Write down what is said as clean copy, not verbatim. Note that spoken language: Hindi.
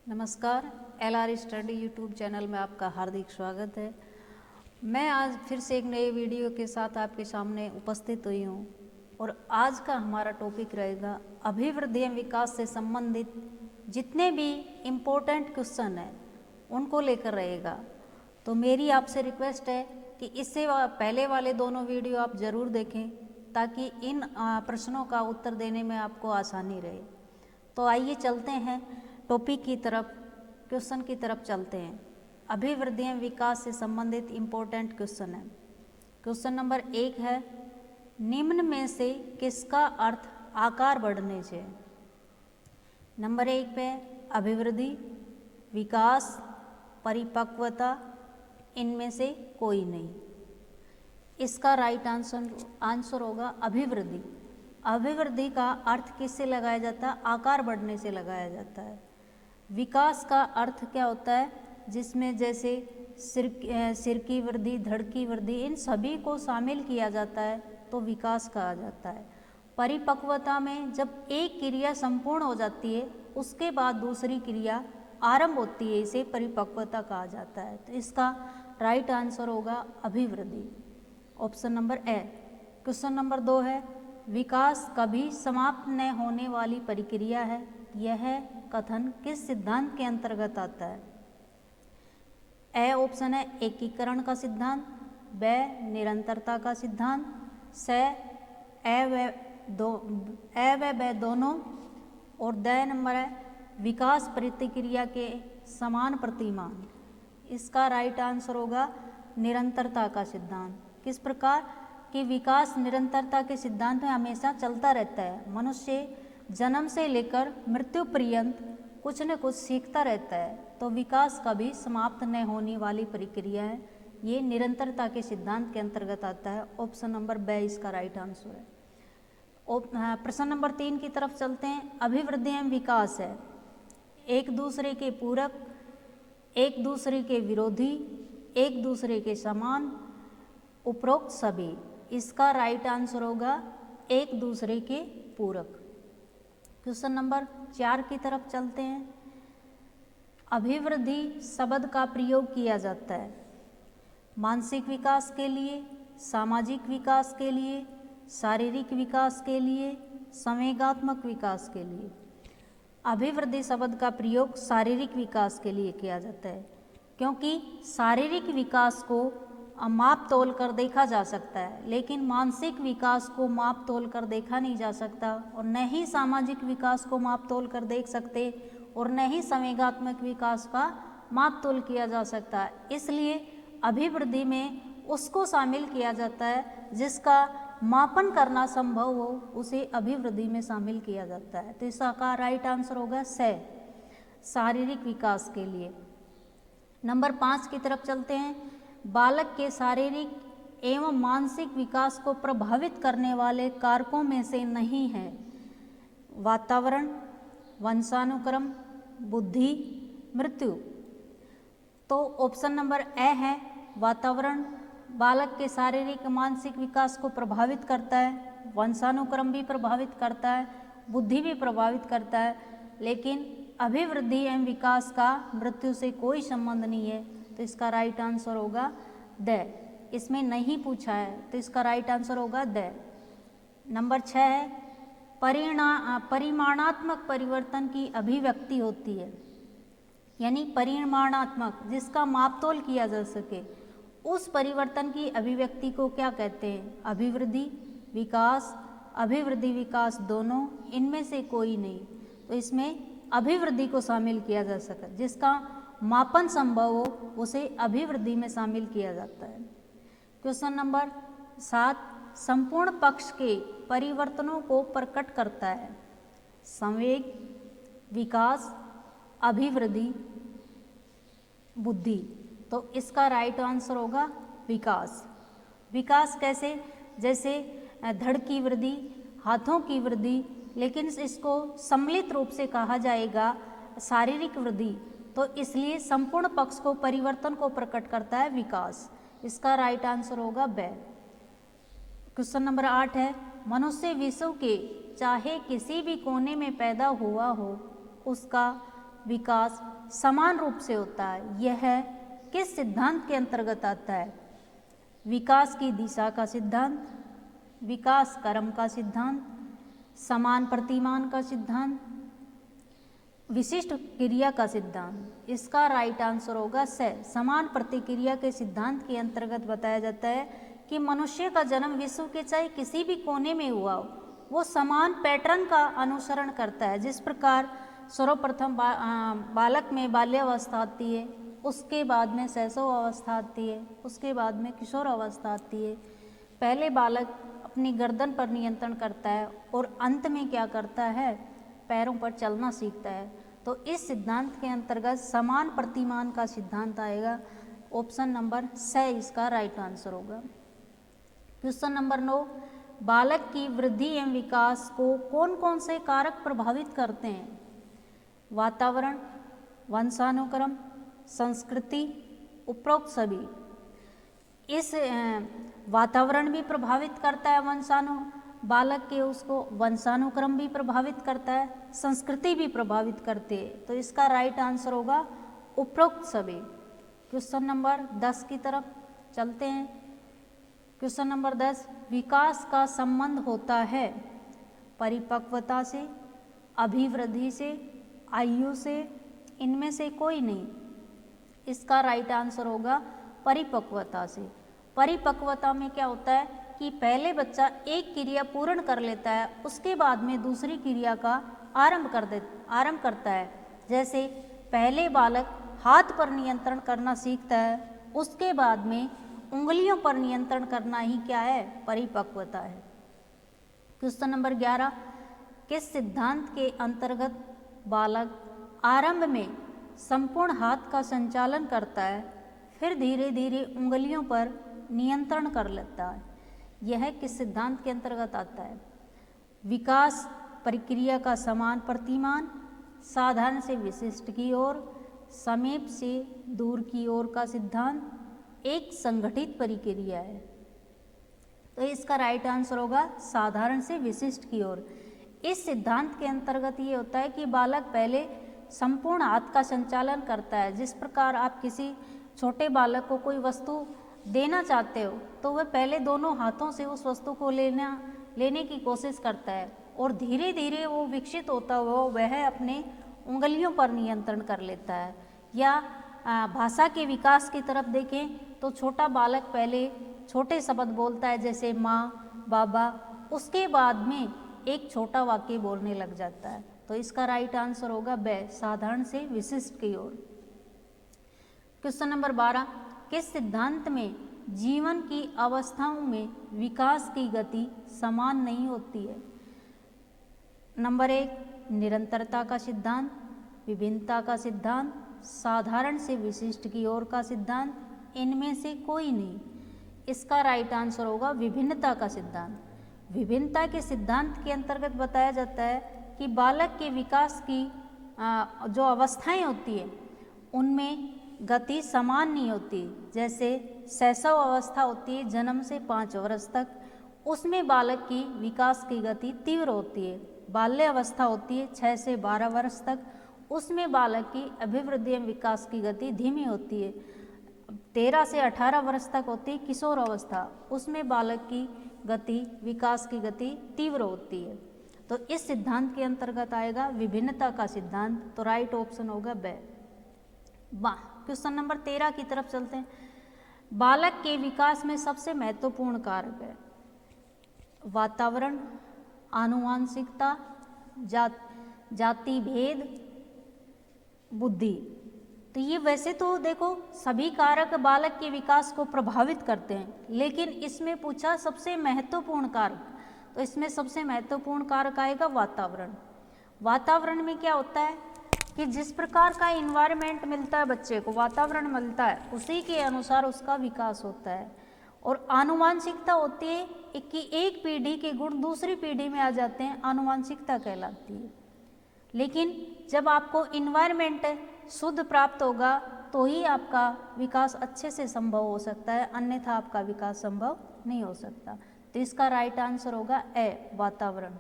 नमस्कार, LR स्टडी यूट्यूब चैनल में आपका हार्दिक स्वागत है। मैं आज फिर से एक नए वीडियो के साथ आपके सामने उपस्थित हुई हूँ और आज का हमारा टॉपिक रहेगा अभिवृद्धि एवं विकास से संबंधित जितने भी इम्पोर्टेंट क्वेश्चन हैं उनको लेकर रहेगा। तो मेरी आपसे रिक्वेस्ट है कि इससे पहले वाले दोनों वीडियो आप ज़रूर देखें ताकि इन प्रश्नों का उत्तर देने में आपको आसानी रहे। तो आइए चलते हैं टॉपिक की तरफ, क्वेश्चन की तरफ चलते हैं। अभिवृद्धि एवं विकास से संबंधित इम्पोर्टेंट क्वेश्चन है। क्वेश्चन नंबर 1 है, निम्न में से किसका अर्थ आकार बढ़ने से? नंबर 1 पे अभिवृद्धि, विकास, परिपक्वता, इनमें से कोई नहीं। इसका राइट आंसर होगा अभिवृद्धि। अभिवृद्धि का अर्थ किससे लगाया जाता है? आकार बढ़ने से लगाया जाता है। विकास का अर्थ क्या होता है? जिसमें जैसे सिर की वृद्धि, धड़ की वृद्धि, इन सभी को शामिल किया जाता है तो विकास कहा जाता है। परिपक्वता में जब एक क्रिया संपूर्ण हो जाती है उसके बाद दूसरी क्रिया आरंभ होती है, इसे परिपक्वता कहा जाता है। तो इसका राइट आंसर होगा अभिवृद्धि, option number A. Question number 2 है, विकास कभी समाप्त न होने वाली प्रक्रिया है, यह कथन किस सिद्धांत के अंतर्गत आता है? ए ऑप्शन है एकीकरण का सिद्धांत, बी निरंतरता का सिद्धांत, सी ए व ब दोनों, और द नंबर है विकास प्रतिक्रिया के समान प्रतिमान। इसका राइट आंसर होगा निरंतरता का सिद्धांत। किस प्रकार कि विकास निरंतरता के सिद्धांत में हमेशा चलता रहता है। मनुष्य जन्म से लेकर मृत्यु पर्यंत कुछ न कुछ सीखता रहता है, तो विकास कभी समाप्त न होने वाली प्रक्रिया है। ये निरंतरता के सिद्धांत के अंतर्गत आता है। ऑप्शन नंबर बी इसका राइट आंसर है। प्रश्न नंबर 3 की तरफ चलते हैं। अभिवृद्धि एवं विकास है एक दूसरे के पूरक, एक दूसरे के विरोधी, एक दूसरे के समान, उपरोक्त सभी। इसका राइट आंसर होगा एक दूसरे के पूरक। क्वेश्चन नंबर 4 की तरफ चलते हैं। अभिवृद्धि शब्द का प्रयोग किया जाता है मानसिक विकास के लिए, सामाजिक विकास के लिए, शारीरिक विकास के लिए, संवेगात्मक विकास के लिए। अभिवृद्धि शब्द का प्रयोग शारीरिक विकास के लिए किया जाता है क्योंकि शारीरिक विकास को माप तोल कर देखा जा सकता है, लेकिन मानसिक विकास को माप तोल कर देखा नहीं जा सकता, और न ही सामाजिक विकास को माप तोल कर देख सकते, और न ही संवेगात्मक विकास का माप तोल किया जा सकता है। इसलिए अभिवृद्धि में उसको शामिल किया जाता है जिसका मापन करना संभव हो, उसे अभिवृद्धि में शामिल किया जाता है। तो इसका राइट आंसर होगा सी, शारीरिक विकास के लिए। नंबर 5 की तरफ चलते हैं। बालक के शारीरिक एवं मानसिक विकास को प्रभावित करने वाले कारकों में से नहीं है वातावरण, वंशानुक्रम, बुद्धि, मृत्यु। तो ऑप्शन नंबर ए है वातावरण बालक के शारीरिक मानसिक विकास को प्रभावित करता है, वंशानुक्रम भी प्रभावित करता है, बुद्धि भी प्रभावित करता है, लेकिन अभिवृद्धि एवं विकास का मृत्यु से कोई संबंध नहीं है। तो इसका राइट आंसर होगा द। इसमें नहीं पूछा है तो इसका राइट आंसर होगा द। नंबर 6 है, परिमाणात्मक परिवर्तन की अभिव्यक्ति होती है, यानी परिमाणात्मक जिसका मापतोल किया जा सके, उस परिवर्तन की अभिव्यक्ति को क्या कहते हैं? अभिवृद्धि, विकास, अभिवृद्धि विकास दोनों, इनमें से कोई नहीं। तो इसमें अभिवृद्धि को शामिल किया जा सके, जिसका मापन संभव हो उसे अभिवृद्धि में शामिल किया जाता है। क्वेश्चन नंबर 7, संपूर्ण पक्ष के परिवर्तनों को प्रकट करता है संवेग, विकास, अभिवृद्धि, बुद्धि। तो इसका राइट आंसर होगा विकास। विकास कैसे? जैसे धड़ की वृद्धि, हाथों की वृद्धि, लेकिन इसको सम्मिलित रूप से कहा जाएगा शारीरिक वृद्धि, तो इसलिए संपूर्ण पक्ष को परिवर्तन को प्रकट करता है विकास। इसका राइट आंसर होगा बे। क्वेश्चन नंबर 8 है, मनुष्य विश्व के चाहे किसी भी कोने में पैदा हुआ हो उसका विकास समान रूप से होता है, यह किस सिद्धांत के अंतर्गत आता है? विकास की दिशा का सिद्धांत, विकास क्रम का सिद्धांत, समान प्रतिमान का सिद्धांत, विशिष्ट क्रिया का सिद्धांत। इसका राइट आंसर होगा स, समान प्रतिक्रिया के सिद्धांत के अंतर्गत बताया जाता है कि मनुष्य का जन्म विश्व के चाहे किसी भी कोने में हुआ हो, वो समान पैटर्न का अनुसरण करता है। जिस प्रकार सर्वप्रथम बालक में बाल्यावस्था आती है, उसके बाद में शैशव अवस्था आती है, उसके बाद में किशोर अवस्था आती है। पहले बालक अपनी गर्दन पर नियंत्रण करता है और अंत में क्या करता है? पैरों पर चलना सीखता है। तो इस सिद्धांत के अंतर्गत समान प्रतिमान का सिद्धांत आएगा। ऑप्शन नंबर स इसका राइट आंसर होगा। क्वेश्चन नंबर 9, बालक की वृद्धि एवं विकास को कौन कौन से कारक प्रभावित करते हैं? वातावरण, वंशानुक्रम, संस्कृति, उपरोक्त सभी। इस वातावरण भी प्रभावित करता है बालक के, उसको वंशानुक्रम भी प्रभावित करता है, संस्कृति भी प्रभावित करती है। तो इसका राइट आंसर होगा उपरोक्त सभी। क्वेश्चन नंबर 10 की तरफ चलते हैं। क्वेश्चन नंबर 10, विकास का संबंध होता है परिपक्वता से, अभिवृद्धि से, आयु से, इनमें से कोई नहीं। इसका राइट आंसर होगा परिपक्वता से। परिपक्वता में क्या होता है कि पहले बच्चा एक क्रिया पूर्ण कर लेता है, उसके बाद में दूसरी क्रिया का आरंभ करता है। जैसे पहले बालक हाथ पर नियंत्रण करना सीखता है, उसके बाद में उंगलियों पर नियंत्रण करना ही क्या है? परिपक्वता है। क्वेश्चन नंबर 11, किस सिद्धांत के अंतर्गत बालक आरंभ में संपूर्ण हाथ का संचालन करता है, फिर धीरे धीरे उंगलियों पर नियंत्रण कर लेता है? यह किस सिद्धांत के अंतर्गत आता है? विकास प्रक्रिया का समान प्रतिमान, साधारण से विशिष्ट की ओर, समीप से दूर की ओर का सिद्धांत, एक संगठित प्रक्रिया है। तो इसका राइट आंसर होगा साधारण से विशिष्ट की ओर। इस सिद्धांत के अंतर्गत ये होता है कि बालक पहले संपूर्ण हाथ का संचालन करता है। जिस प्रकार आप किसी छोटे बालक को कोई वस्तु देना चाहते हो तो वह पहले दोनों हाथों से उस वस्तु को लेने की कोशिश करता है और धीरे धीरे वो विकसित होता हुआ वह अपने उंगलियों पर नियंत्रण कर लेता है। या भाषा के विकास की तरफ देखें तो छोटा बालक पहले छोटे शब्द बोलता है, जैसे माँ, बाबा, उसके बाद में एक छोटा वाक्य बोलने लग जाता है। तो इसका राइट आंसर होगा ब, साधारण से विशिष्ट की ओर। क्वेश्चन नंबर 12, किस सिद्धांत में जीवन की अवस्थाओं में विकास की गति समान नहीं होती है? नंबर 1, निरंतरता का सिद्धांत, विभिन्नता का सिद्धांत, साधारण से विशिष्ट की ओर का सिद्धांत, इनमें से कोई नहीं। इसका राइट आंसर होगा विभिन्नता का सिद्धांत। विभिन्नता के सिद्धांत के अंतर्गत बताया जाता है कि बालक के विकास की जो अवस्थाएं होती है उनमें गति समान नहीं होती। जैसे शैशव अवस्था होती है जन्म से 5 वर्ष तक, उसमें बालक की विकास की गति तीव्र होती है। बाल्य अवस्था होती है 6 से 12 वर्ष तक, उसमें बालक की अभिवृद्धि एवं विकास की गति धीमी होती है। 13 से 18 वर्ष तक होती है किशोर अवस्था, उसमें बालक की गति, विकास की गति तीव्र होती है। तो इस सिद्धांत के अंतर्गत आएगा विभिन्नता का सिद्धांत। तो राइट ऑप्शन होगा ब। क्वेश्चन नंबर 13 की तरफ चलते हैं। बालक के विकास में सबसे महत्वपूर्ण कारक है वातावरण, आनुवांशिकता, जाति भेद, बुद्धि। तो ये वैसे तो देखो सभी कारक बालक के विकास को प्रभावित करते हैं, लेकिन इसमें पूछा सबसे महत्वपूर्ण कारक, तो इसमें सबसे महत्वपूर्ण कारक आएगा वातावरण। वातावरण में क्या होता है कि जिस प्रकार का इन्वायरमेंट मिलता है बच्चे को, वातावरण मिलता है, उसी के अनुसार उसका विकास होता है। और आनुवांशिकता होती है कि एक पीढ़ी के गुण दूसरी पीढ़ी में आ जाते हैं, आनुवांशिकता कहलाती है। लेकिन जब आपको इन्वायरमेंट शुद्ध प्राप्त होगा तो ही आपका विकास अच्छे से संभव हो सकता है, अन्यथा आपका विकास संभव नहीं हो सकता। तो इसका राइट आंसर होगा ए, वातावरण।